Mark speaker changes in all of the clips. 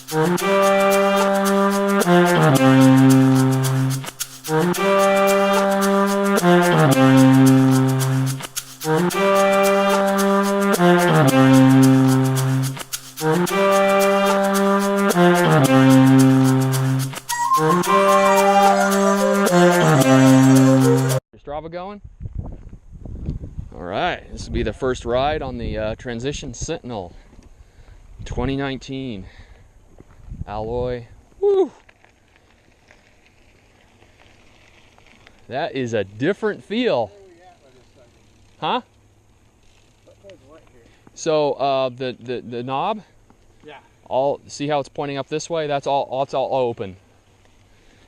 Speaker 1: Strava going? All right, this will be the first ride on the Transition Sentinel 2019 alloy. Woo! That is a different feel. Huh? So the knob,
Speaker 2: yeah.
Speaker 1: All see how it's pointing up this way? That's all. It's all open.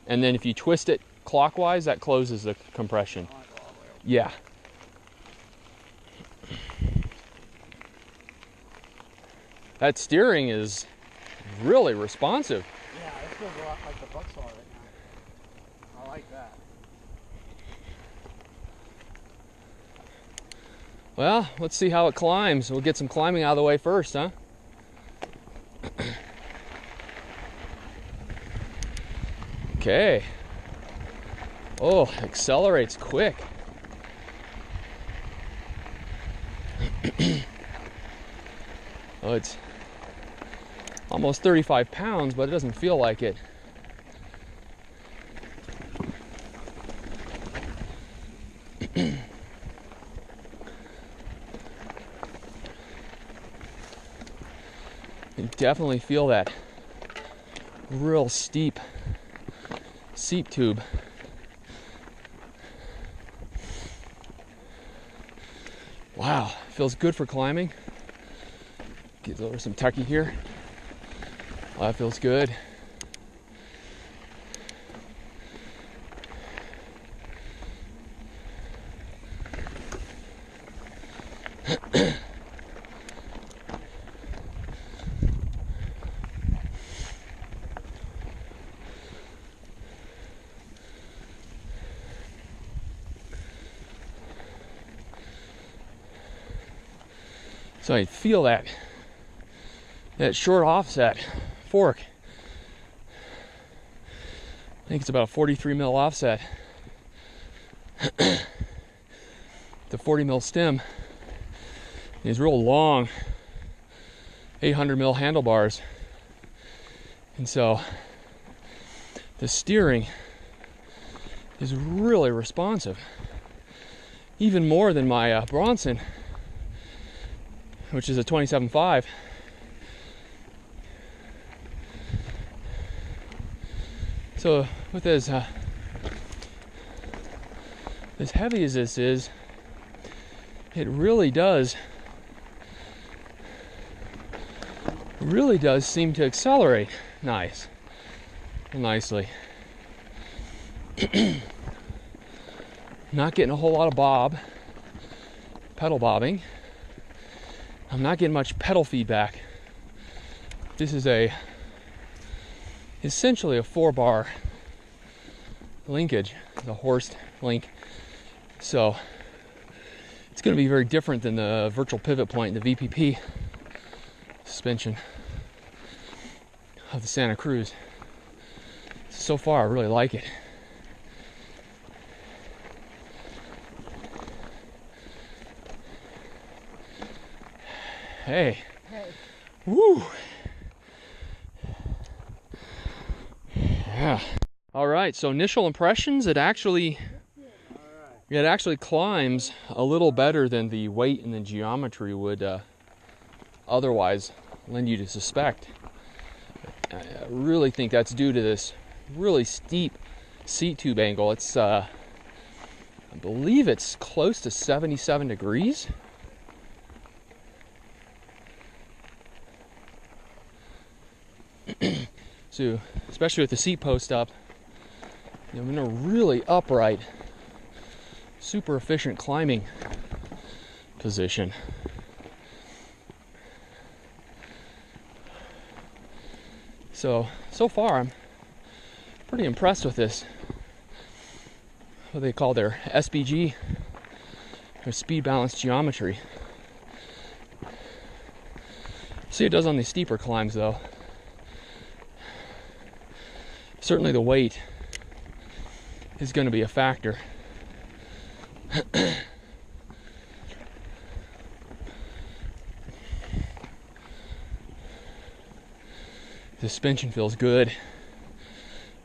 Speaker 1: And then if you twist it clockwise, that closes the compression. Yeah. That steering is really responsive.
Speaker 2: Yeah, this feels a lot like the Bucksaw right now. I like that.
Speaker 1: Well, let's see how it climbs. We'll get some climbing out of the way first, huh? Okay. Oh, accelerates quick. Oh, it's almost 35 pounds, but it doesn't feel like it. You definitely feel that real steep seat tube. Wow, feels good for climbing. Get over some tucky here. Oh, that feels good. So I feel that short offset fork. I think it's about a 43 mil offset. The 40 mil stem. These real long 800 mil handlebars. And so the steering is really responsive. Even more than my Bronson, which is a 27.5. So with as heavy as this is, it really does seem to accelerate nicely. Not getting a whole lot of pedal bobbing. I'm not getting much pedal feedback. This is essentially a 4-bar linkage, the Horst link. So it's going to be very different than the virtual pivot point, the VPP suspension of the Santa Cruz. So far, I really like it. Hey. Woo. Yeah. All right. So initial impressions, it actually climbs a little better than the weight and the geometry would otherwise lend you to suspect. I really think that's due to this really steep seat tube angle. It's I believe it's close to 77 degrees. So, especially with the seat post up, I'm in a really upright, super efficient climbing position. So far I'm pretty impressed with this, what they call their SBG, or speed balanced geometry. See, it does on the steeper climbs though. certainly the weight is going to be a factor. Suspension feels good.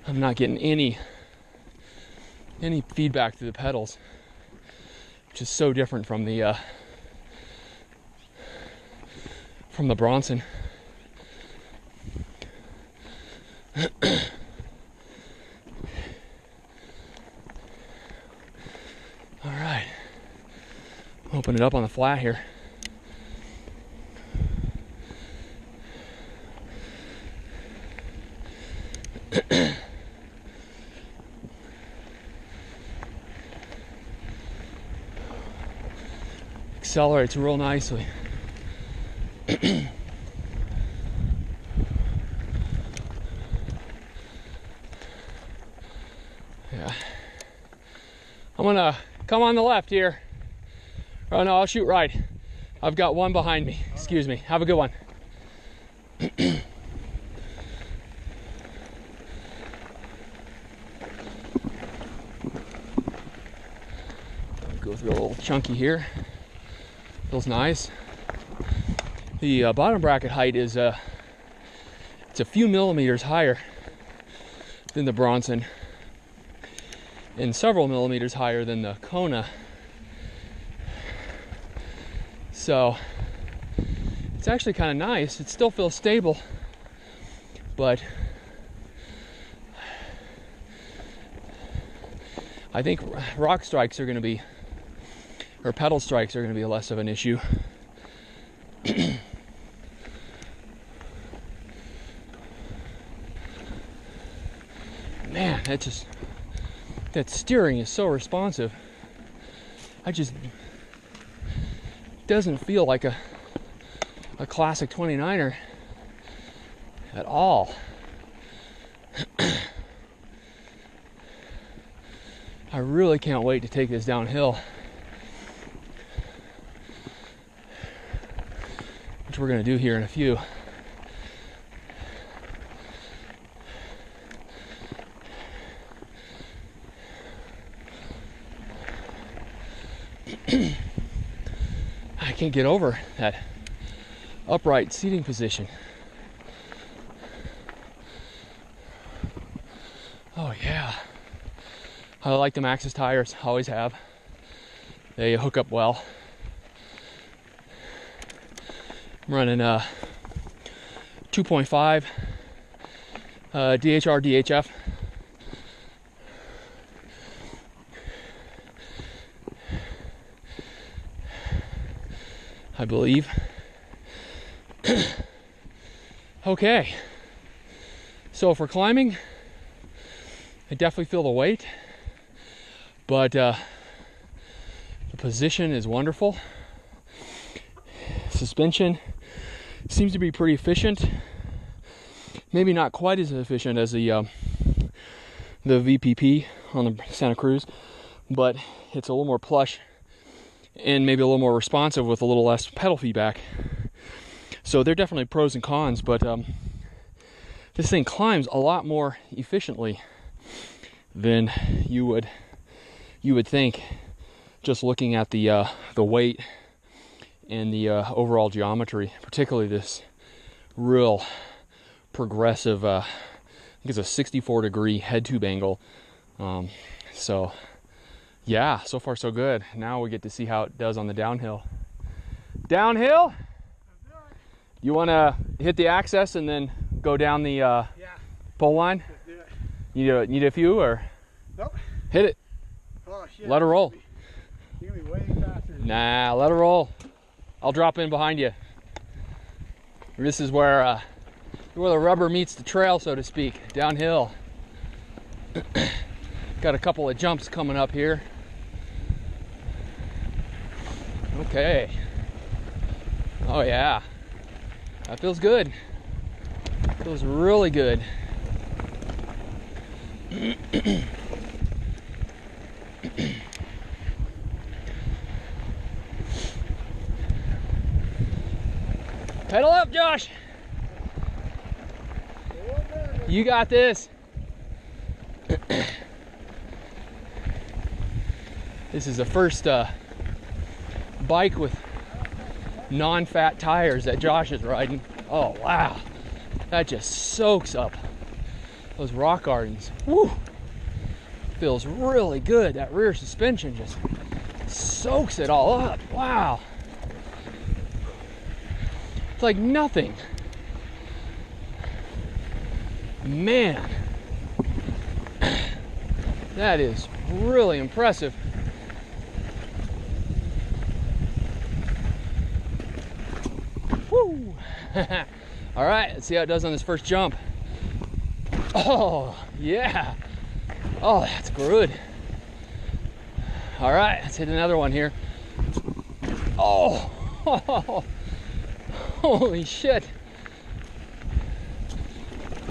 Speaker 1: I'm not getting any feedback through the pedals, which is so different from the Bronson. All right, open it up on the flat here. Accelerates real nicely. Yeah. I'm gonna come on the left here. Oh no, I'll shoot right. I've got one behind me. Excuse me. Have a good one. Go through a little chunky here. Feels nice. The bottom bracket height is it's a few millimeters higher than the Bronson and several millimeters higher than the Kona. So it's actually kind of nice. It still feels stable, but I think rock strikes are going to be, or pedal strikes are going to be less of an issue. Man, that steering is so responsive. Doesn't feel like a classic 29er at all. I really can't wait to take this downhill, which we're going to do here in a few. I can't get over that upright seating position. Oh yeah. I like the Maxxis tires, always have. They hook up well. I'm running 2.5 DHR DHF. I believe. Okay. So for climbing, I definitely feel the weight, but the position is wonderful. Suspension seems to be pretty efficient. Maybe not quite as efficient as the VPP on the Santa Cruz, but it's a little more plush and maybe a little more responsive with a little less pedal feedback. So they're definitely pros and cons, but this thing climbs a lot more efficiently than you would think, just looking at the weight and the overall geometry, particularly this real progressive, I think it's a 64-degree head tube angle. So yeah, so far so good. Now we get to see how it does on the downhill. Downhill? You want to hit the access and then go down the pole line? Let's do it. Need a few or?
Speaker 2: Nope.
Speaker 1: Hit it.
Speaker 2: Oh shit.
Speaker 1: Let her roll.
Speaker 2: You're gonna be way faster.
Speaker 1: Nah, let her roll. I'll drop in behind you. This is where the rubber meets the trail, so to speak. Downhill. Got a couple of jumps coming up here. Okay. Oh yeah. That feels good. Feels really good. Pedal up, Josh. You got this. This is the first bike with non-fat tires that Josh is riding. Oh wow, that just soaks up those rock gardens. Woo! Feels really good. That rear suspension just soaks it all up. Wow. It's like nothing. Man, that is really impressive. Woo! All right, let's see how it does on this first jump. Oh, yeah. Oh, that's good. All right, let's hit another one here. Oh, holy shit.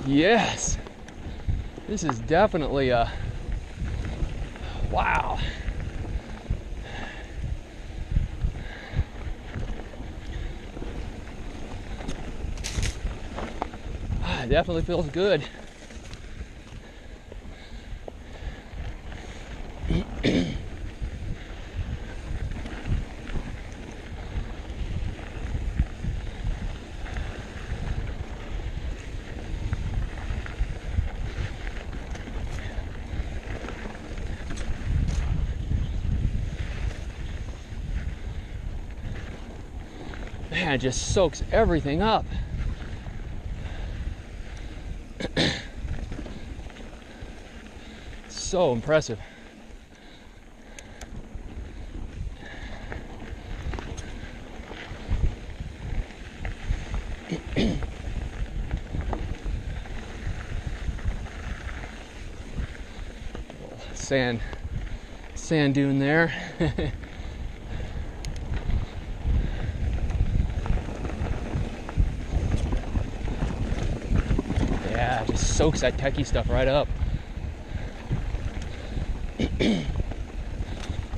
Speaker 1: Yes. This is definitely a, wow. It definitely feels good. Man, it just soaks everything up. So impressive. Sand dune there. Yeah, it just soaks that techie stuff right up.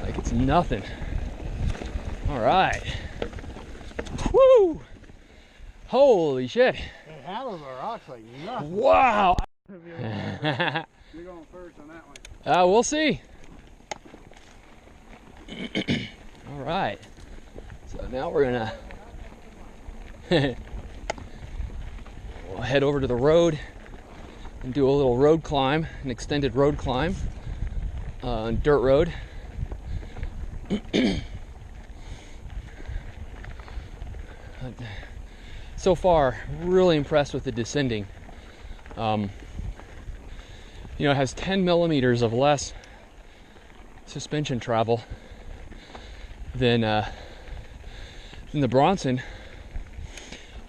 Speaker 1: Like it's nothing. All right. Woo! Holy shit.
Speaker 2: It handles the rocks like nothing.
Speaker 1: Wow.
Speaker 2: You're going first on that one.
Speaker 1: We'll see. All right. So now we're gonna we'll head over to the road and do a little road climb, an extended road climb on dirt road. So far, really impressed with the descending. You know, it has 10 millimeters of less suspension travel than the Bronson,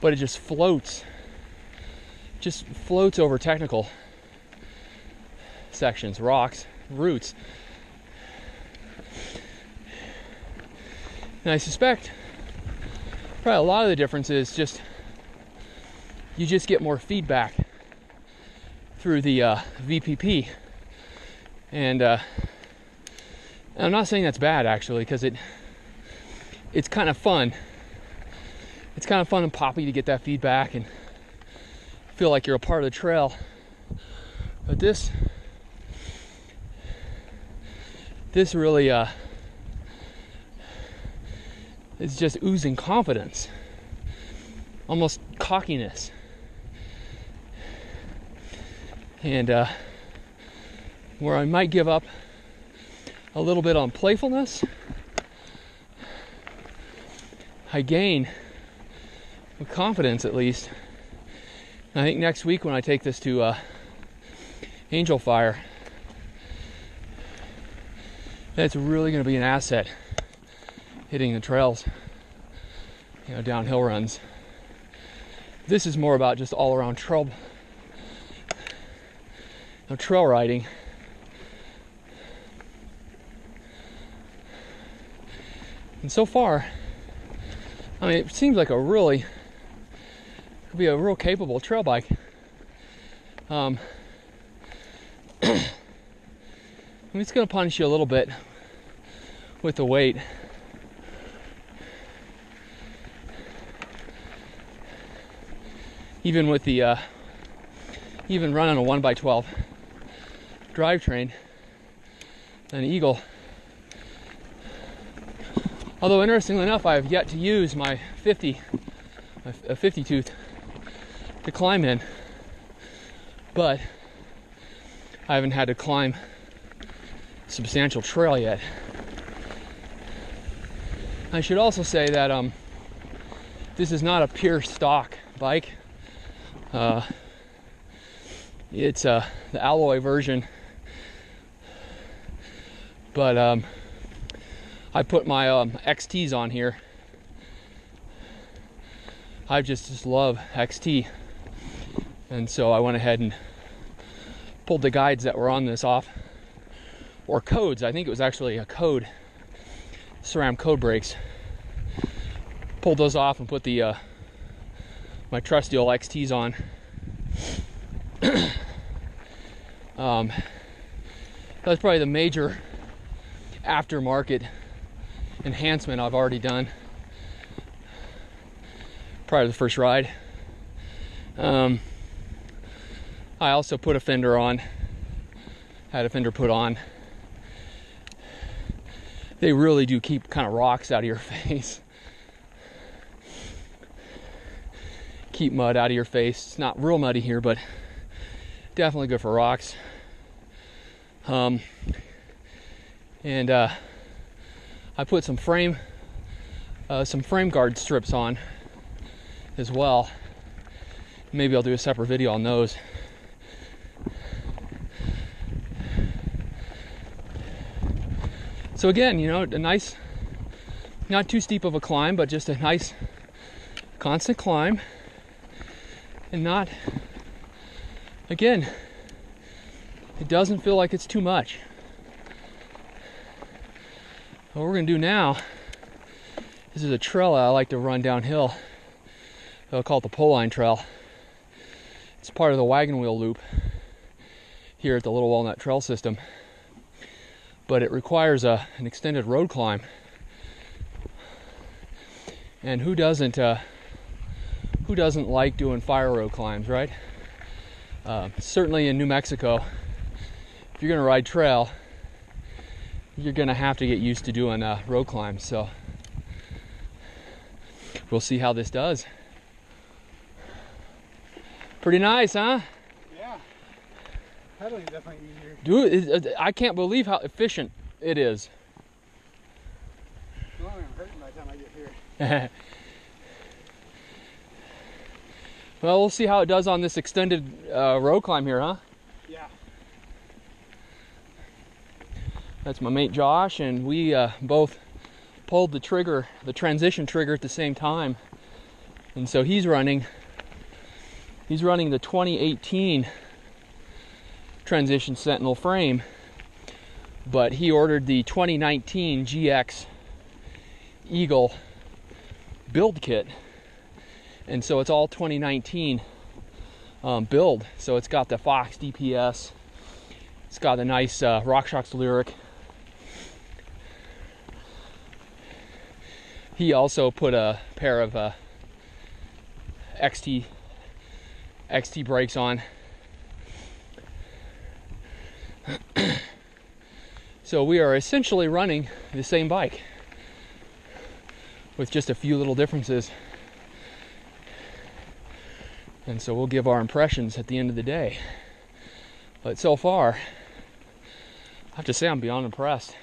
Speaker 1: but it just floats over technical sections, rocks, roots. And I suspect probably a lot of the difference is just you just get more feedback through the VPP, and I'm not saying that's bad actually, because it's kind of fun. It's kind of fun and poppy to get that feedback and feel like you're a part of the trail. But this really is just oozing confidence, almost cockiness. And where I might give up a little bit on playfulness, I gain with confidence at least. And I think next week when I take this to Angel Fire, that's really going to be an asset hitting the trails, you know, downhill runs. This is more about just all around trail riding. And so far, I mean, it seems like could be a real capable trail bike. I mean, it's going to punish you a little bit with the weight. Even with the even running a 1x12, drivetrain than Eagle. Although interestingly enough, I have yet to use my 50 tooth to climb in, but I haven't had to climb substantial trail yet. I should also say that this is not a pure stock bike. It's the alloy version, but I put my XTs on here. I just love XT, and so I went ahead and pulled the guides that were on this off, or codes. I think it was actually a code, SRAM code brakes. Pulled those off and put the my trusty old XTs on. That's probably the major aftermarket enhancement I've already done prior to the first ride. I also put a fender on, had a fender put on. They really do keep kind of rocks out of your face. Keep mud out of your face. It's not real muddy here, but definitely good for rocks. And I put some frame guard strips on as well. Maybe I'll do a separate video on those. So again, you know, a nice, not too steep of a climb, but just a nice constant climb, and not, again, it doesn't feel like it's too much. What we're gonna do now, this is a trail I like to run downhill. I'll call it the pole line trail. It's part of the wagon wheel loop here at the Little Walnut Trail system, but it requires an extended road climb. And who doesn't like doing fire road climbs, right? Certainly in New Mexico, if you're gonna ride trail, you're gonna have to get used to doing road climbs. So we'll see how this does. Pretty nice, huh?
Speaker 2: Yeah. Pedaling's definitely easier.
Speaker 1: Dude, I can't believe how efficient it is.
Speaker 2: Well, I'm hurting by the time I get here.
Speaker 1: Well, we'll see how it does on this extended road climb here, huh?
Speaker 2: Yeah.
Speaker 1: That's my mate Josh, and we both pulled the trigger, the transition trigger at the same time. And so he's running the 2018 Transition Sentinel frame, but he ordered the 2019 GX Eagle build kit, and so it's all 2019 build. So it's got the Fox DPS, it's got the nice Shox Lyric. He also put a pair of XT brakes on. So we are essentially running the same bike with just a few little differences. And so we'll give our impressions at the end of the day. But so far, I have to say I'm beyond impressed.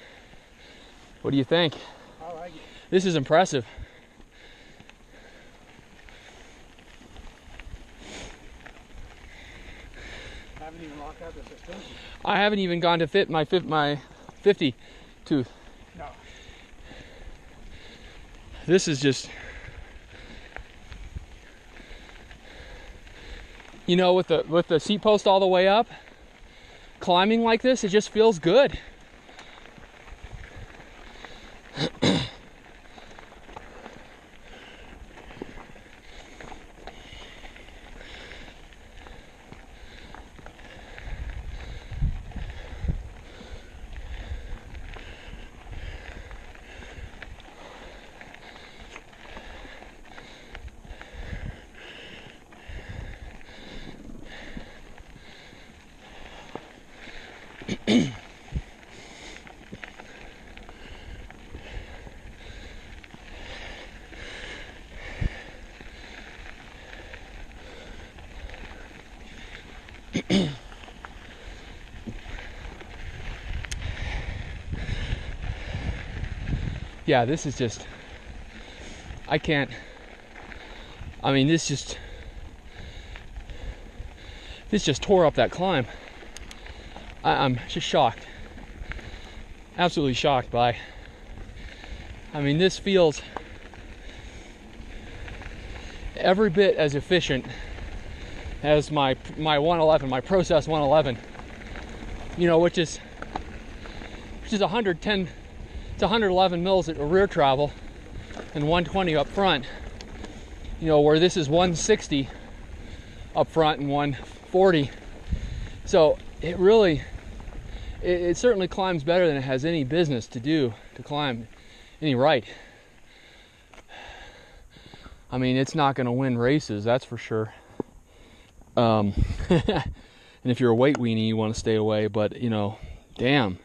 Speaker 1: What do you think?
Speaker 2: I like it.
Speaker 1: This is impressive.
Speaker 2: I haven't even locked out the suspension.
Speaker 1: I haven't even gone to fit my 50 tooth.
Speaker 2: No.
Speaker 1: This is just, you know, with the seat post all the way up, climbing like this, it just feels good. Yeah, this is just, I can't, I mean, this just tore up that climb. I'm just shocked. Absolutely shocked by, I mean, this feels every bit as efficient as my 111, my Process 111, you know, which is 110 to 111 mils at rear travel and 120 up front, you know, where this is 160 up front and 140. So it really, it certainly climbs better than it has any business to climb any right. I mean, it's not going to win races, that's for sure. And if you're a weight weenie, you want to stay away, but you know, damn,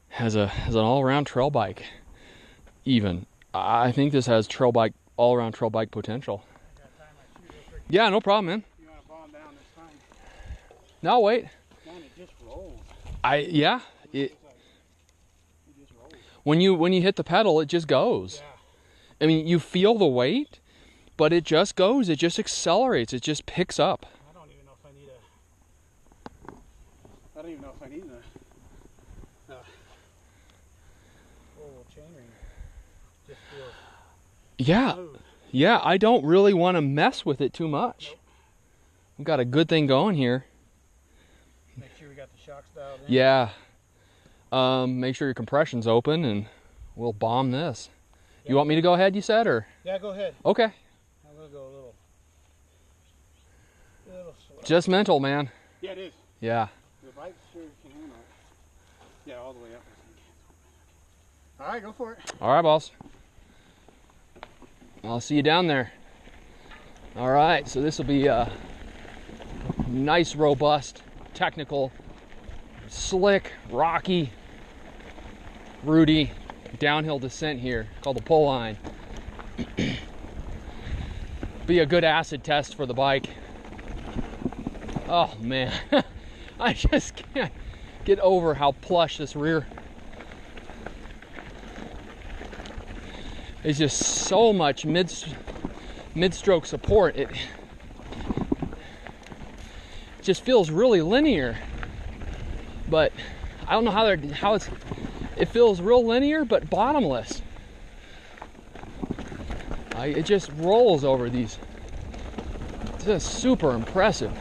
Speaker 1: has an all-around trail bike. Even I think this has all-around trail bike potential. Yeah, no problem, man.
Speaker 2: You want to bomb down this time?
Speaker 1: No, wait.
Speaker 2: Man, it just rolls.
Speaker 1: Yeah.
Speaker 2: It just rolls.
Speaker 1: When you hit the pedal, it just goes.
Speaker 2: Yeah.
Speaker 1: I mean, you feel the weight, but it just goes. It just accelerates. It just picks up.
Speaker 2: I don't even know if I need a roll chain ring. Just feels smooth.
Speaker 1: Yeah, I don't really want to mess with it too much.
Speaker 2: Nope.
Speaker 1: We've got a good thing going here.
Speaker 2: Make sure we got the Shox dialed in.
Speaker 1: Yeah. Make sure your compression's open and we'll bomb this.
Speaker 2: Yeah.
Speaker 1: You want me to go ahead, you said, or?
Speaker 2: Yeah, go ahead.
Speaker 1: Okay.
Speaker 2: I'm going to go a little slow.
Speaker 1: Just mental, man.
Speaker 2: Yeah, it is.
Speaker 1: Yeah.
Speaker 2: The bike sure can handle it. Yeah, all the way up. All right, go for it.
Speaker 1: All right, boss. I'll see you down there. All right, so this will be a nice, robust, technical, slick, rocky, rooty downhill descent here called the pull line. Be a good acid test for the bike. Oh man, I just can't get over how plush this rear. It's just so much mid-stroke support. It just feels really linear, but I don't know it feels real linear but bottomless. It just rolls over these. It's just super impressive.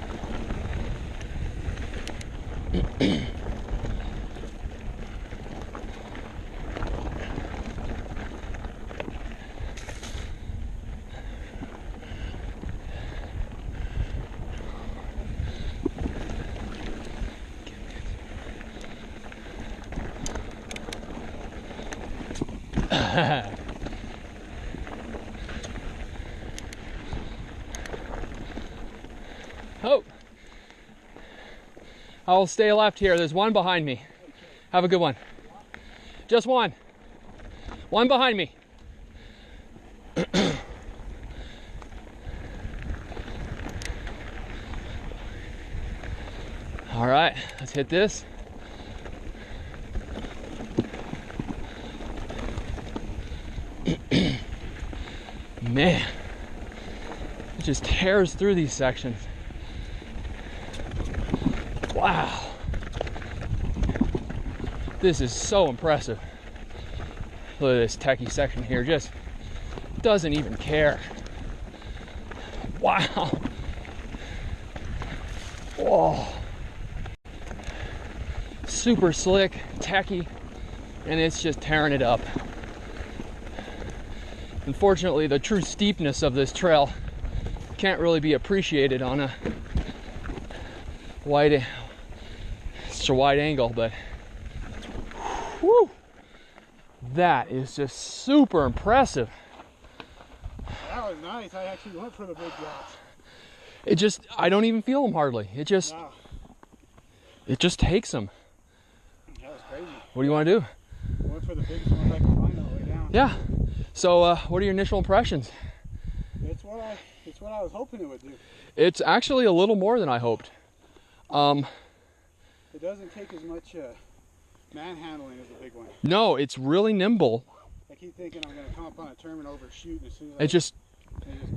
Speaker 1: Oh, I'll stay left here. There's one behind me. Have a good one. Just one. One behind me. All right, let's hit this. Man, it just tears through these sections. Wow. This is so impressive. Look at this techie section here, just doesn't even care. Wow. Whoa. Super slick, techie, and it's just tearing it up. Unfortunately, the true steepness of this trail can't really be appreciated on a wide angle, but whew, that is just super impressive.
Speaker 2: That was nice. I actually went for the big drops.
Speaker 1: It just, I don't even feel them hardly. It just,
Speaker 2: No.
Speaker 1: it just takes them. What do you want to do?
Speaker 2: Going for the biggest ones I can find on the way down.
Speaker 1: Yeah. So what are your initial impressions?
Speaker 2: It's what I was hoping it would do.
Speaker 1: It's actually a little more than I hoped.
Speaker 2: It doesn't take as much manhandling as a big one.
Speaker 1: No, it's really nimble.
Speaker 2: I keep thinking I'm going to come up on a turn and overshoot, and as soon as
Speaker 1: It just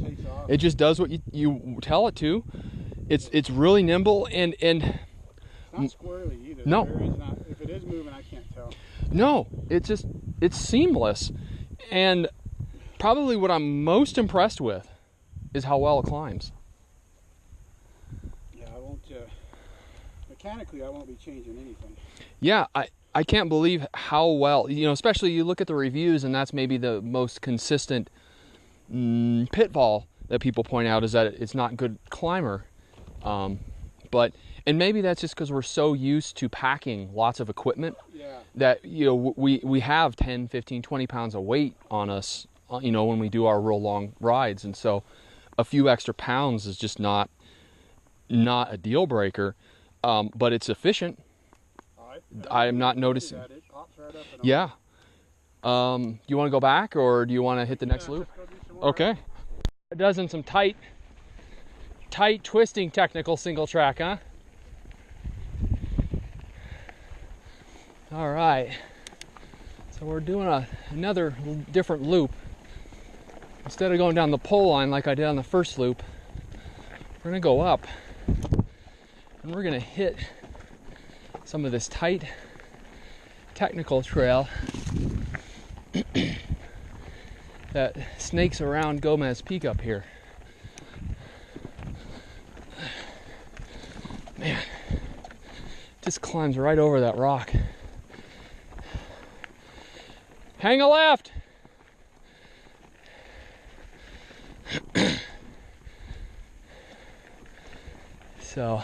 Speaker 2: takes off.
Speaker 1: It just does what you tell it to. It's really nimble and
Speaker 2: It's not squirrely either.
Speaker 1: No.
Speaker 2: There is not, if it is moving, I can't tell.
Speaker 1: no, it's seamless. And probably what I'm most impressed with is how well it climbs.
Speaker 2: Yeah, I won't. Mechanically, I won't be changing anything.
Speaker 1: Yeah, I can't believe how well, you know, especially you look at the reviews, and that's maybe the most consistent pitfall that people point out, is that it's not good climber. And maybe that's just because we're so used to packing lots of equipment,
Speaker 2: Yeah.
Speaker 1: that, you know, we have 10, 15, 20 pounds of weight on us, you know, when we do our real long rides. And so a few extra pounds is just not a deal breaker, but it's efficient. I am not noticing.
Speaker 2: It pops right up and
Speaker 1: Yeah. Do you want to go back, or do you want to hit the next loop?
Speaker 2: Let's go do some more.
Speaker 1: Okay. It does in some tight twisting technical single track, huh? All right. So we're doing another different loop. Instead of going down the pole line like I did on the first loop, we're gonna go up, and we're gonna hit some of this tight technical trail that snakes around Gomez Peak up here. Man, just climbs right over that rock. Hang a left. So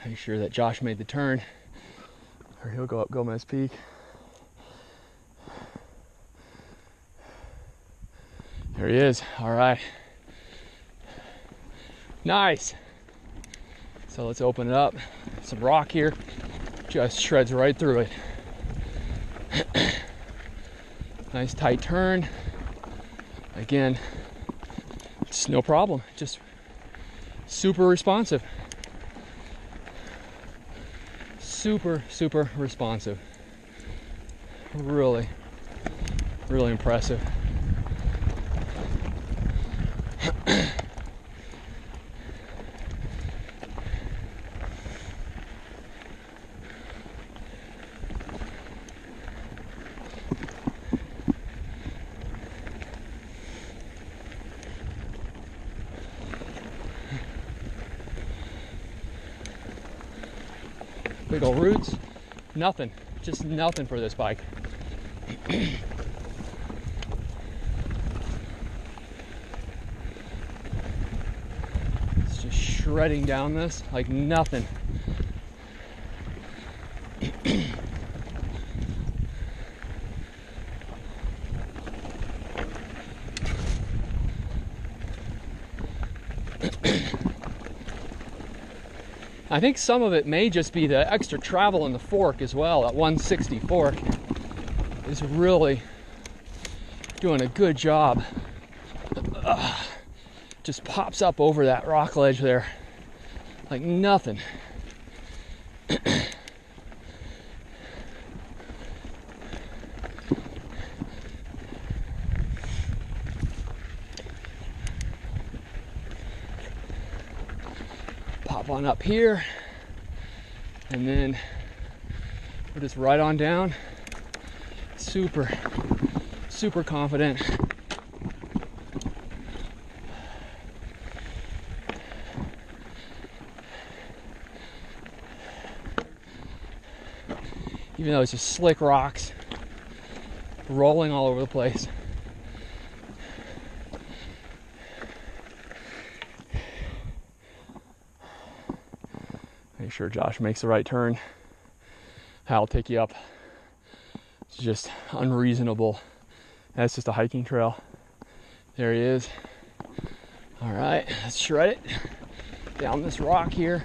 Speaker 1: make sure that Josh made the turn, or he'll go up Gomez Peak. There he is. All right. Nice. So let's open it up. Some rock here. Just shreds right through it. Nice tight turn. Again, it's no problem. Just super responsive. Super responsive. Really impressive. Big old roots, nothing, just nothing for this bike. It's just shredding down this like nothing. I think some of it may just be the extra travel in the fork as well. That 160 fork is really doing a good job. Just pops up over that rock ledge there like nothing. Pop on up here, and then we're just right on down. Super confident. Even though it's just slick rocks rolling all over the place. Make sure Josh makes the right turn. I'll take you up. It's just unreasonable. That's just a hiking trail. There he is. All right, let's shred it down this rock here.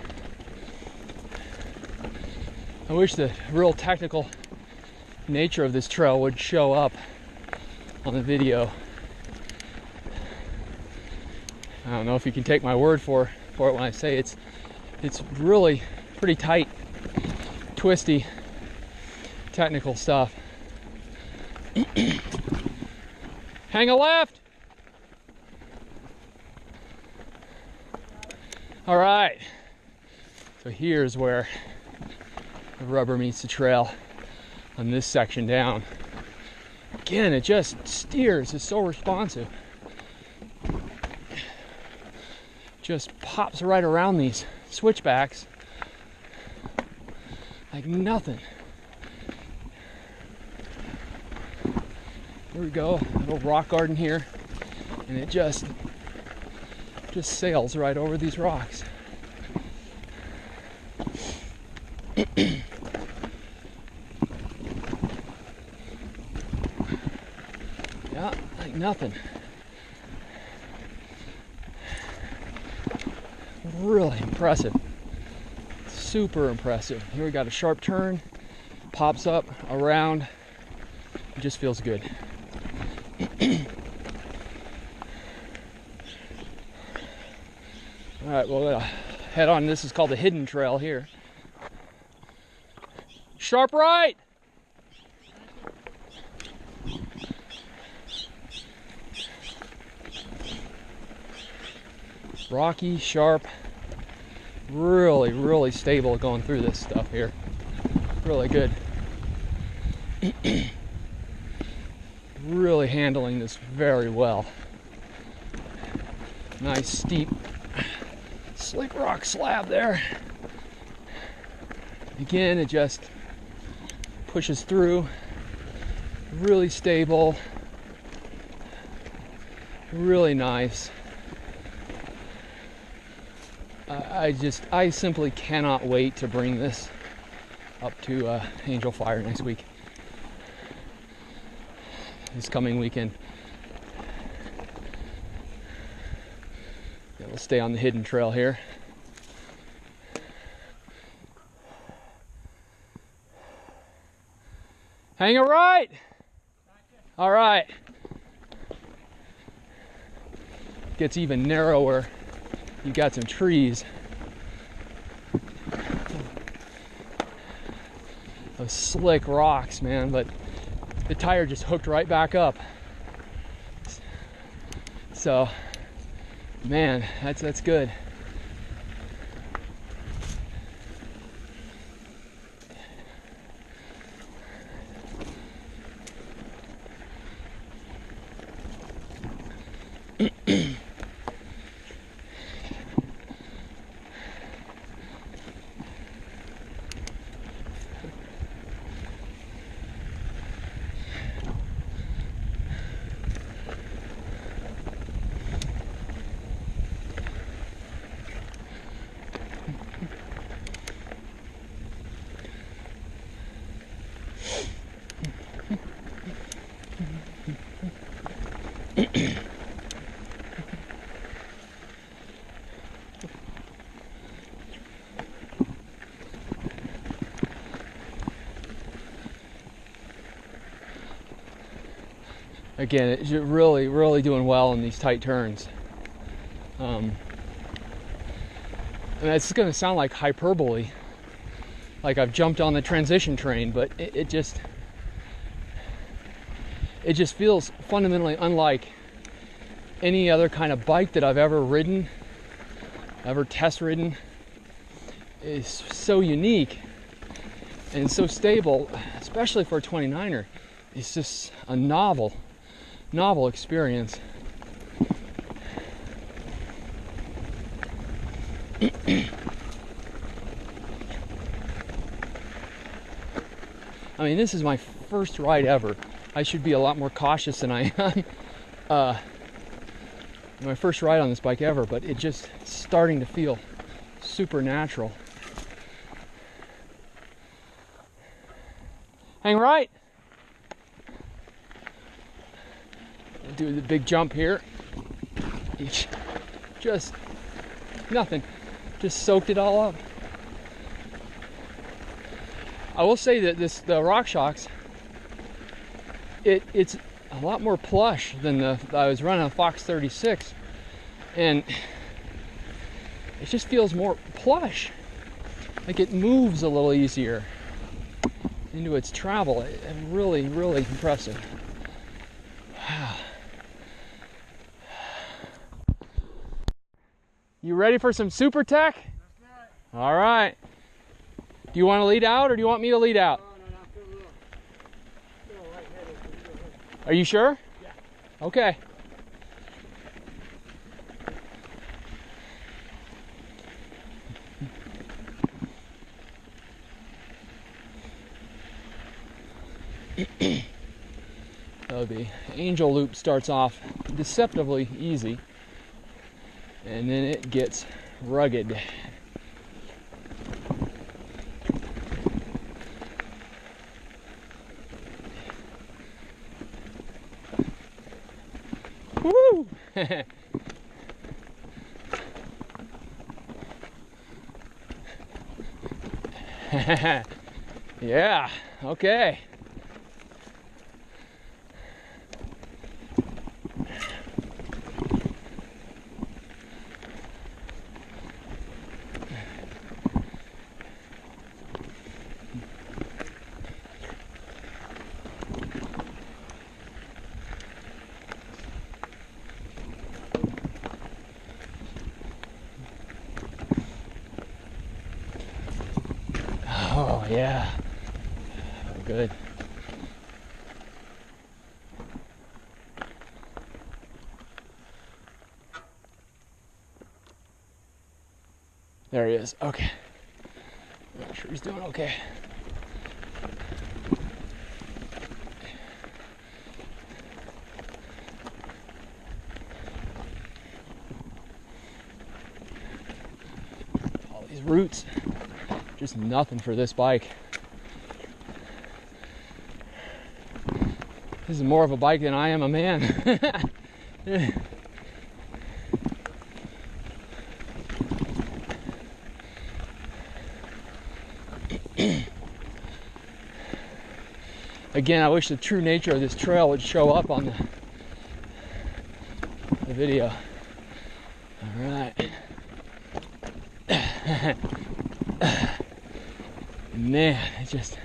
Speaker 1: I wish the real technical nature of this trail would show up on the video. I don't know if you can take my word for it when I say it's really pretty tight, twisty, technical stuff. Hang a left. All right. So here's where the rubber meets the trail on this section down. Again, it just steers. It's so responsive. Just pops right around these switchbacks like nothing. Here we go, a little rock garden here, and it just sails right over these rocks. Yeah, like nothing. Really impressive. Super impressive. Here we got a sharp turn, pops up around. It just feels good. All right, we'll head on. This is called the hidden trail here. Sharp right. Rocky, sharp, really stable going through this stuff here. Really good. Really handling this very well. Nice steep slick rock slab there. Again, it just pushes through. Really stable. Really nice. I simply cannot wait to bring this up to Angel Fire next week. This coming weekend. Yeah, we'll stay on the hidden trail here. Hang a right. All right. Gets even narrower. You got some trees. Those slick rocks, man, but the tire just hooked right back up. So, man, that's good. Again, it's really doing well in these tight turns. And it's going to sound like hyperbole, like I've jumped on the transition train, but it just feels fundamentally unlike any other kind of bike that I've ever ridden, ever test ridden. It's so unique and so stable, especially for a 29er. It's just a novel experience. I mean, this is my first ride ever. I should be a lot more cautious than I am. My first ride on this bike ever, but it just starting to feel super natural. Hang right. Do the big jump here. Just nothing. Just soaked it all up. I will say that the RockShox, it's a lot more plush than I was running a Fox 36, and it just feels more plush. Like it moves a little easier into its travel. Really, really impressive. Wow. You ready for some super tech? All right. Do you want to lead out, or do you want me to lead out?
Speaker 2: No, I feel a little lightheaded.
Speaker 1: Are you sure?
Speaker 2: Yeah.
Speaker 1: Okay. So the angel loop starts off deceptively easy, and then it gets rugged. Woo! Yeah, okay. Oh, yeah. Oh, good. There he is. Okay. Make sure he's doing okay. All these roots. Just nothing for this bike. This is more of a bike than I am a man. Again, I wish the true nature of this trail would show up on the video. All right. Man, it just...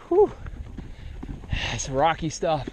Speaker 1: Whew. That's rocky stuff.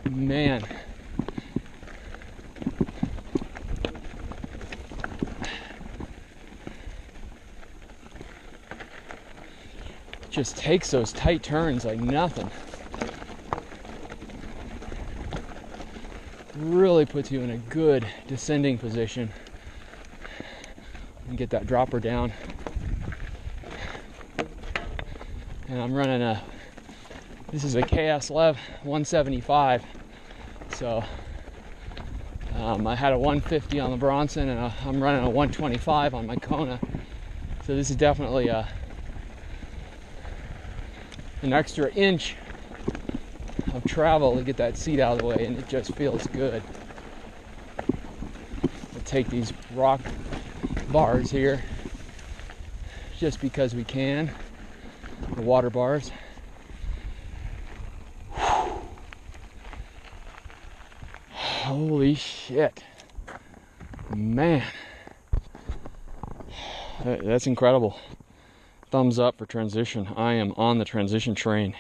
Speaker 1: Man. Just takes those tight turns like nothing. really puts you in a good descending position and get that dropper down. And I'm running this is a KS Lev 175, so I had a 150 on the Bronson, and I'm running a 125 on my Kona. So this is definitely an extra inch of travel to get that seat out of the way, and it just feels good. We'll take these rock bars here just because we can, the water bars. Holy shit, man, that's incredible. Thumbs up for Transition. I am on the Transition train.